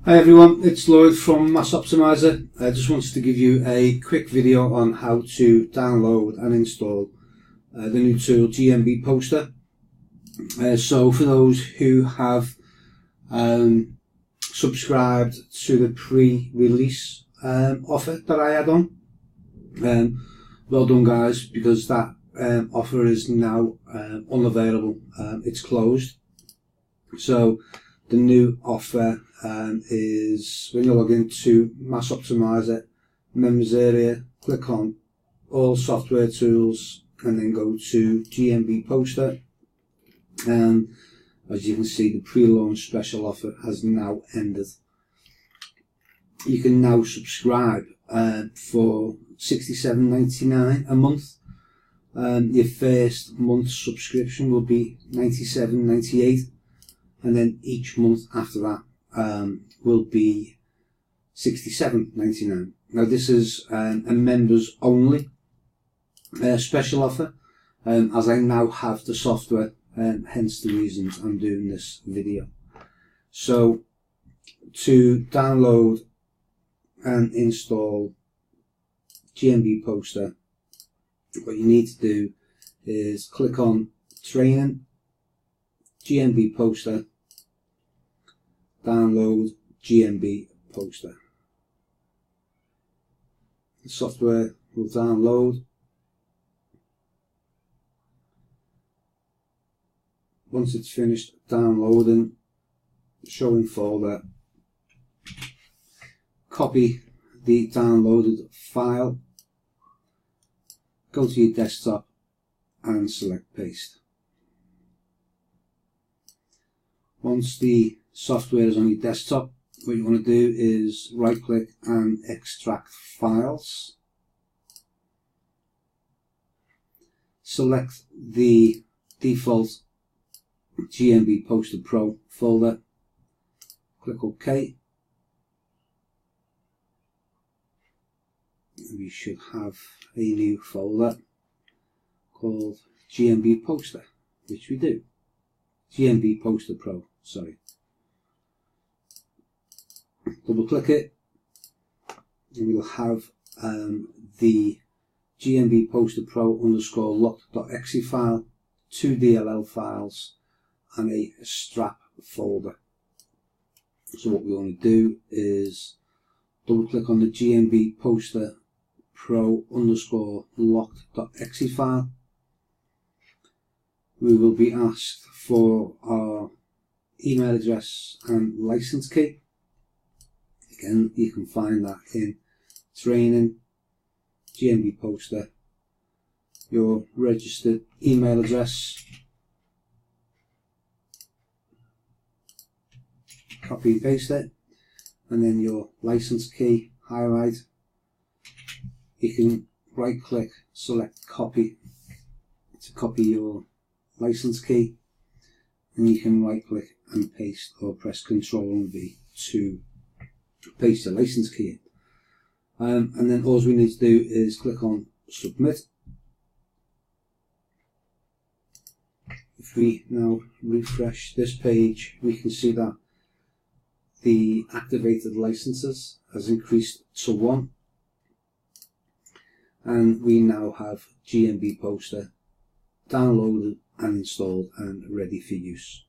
Hi everyone, it's Lloyd from Mass Optimizer. I just wanted to give you a quick video on how to download and install the new tool GMB Poster. So for those who have subscribed to the pre-release offer that I had on, well done guys, because that offer is now unavailable. It's closed. So the new offer is when you log into Mass Optimizer, members area, click on all software tools and then go to GMB Poster. And as you can see, the pre-launch special offer has now ended. You can now subscribe for $67.99 a month. Your first month's subscription will be $97.98. And then each month after that will be $67.99. Now this is a members only special offer, as I now have the software, hence the reasons I'm doing this video. So to download and install GMB Poster, what you need to do is click on Training, GMB Poster, download GMB Poster. The software will download. Once it's finished downloading, show in folder, copy the downloaded file, go to your desktop and select paste. Once the software is on your desktop, what you want to do is right click and extract files. Select the default GMB Poster Pro folder, click OK. We should have a new folder called GMB Poster, which we do. GMB Poster Pro, sorry. Double click it and we'll have the GMB Poster Pro underscore locked.exe file, 2 DLL files and a strap folder. So what we want to do is double click on the GMB Poster Pro underscore locked.exe file. We will be asked for our email address and license key. Again, you can find that in Training, GMB Poster, your registered email address, copy and paste it, and then your license key, highlight. You can right click, select copy to copy your license key, and you can right click and paste or press Ctrl and V to paste the license key in. And then all we need to do is click on submit. If we now refresh this page, we can see that the activated licenses has increased to 1, and we now have GMB Poster downloaded and installed and ready for use.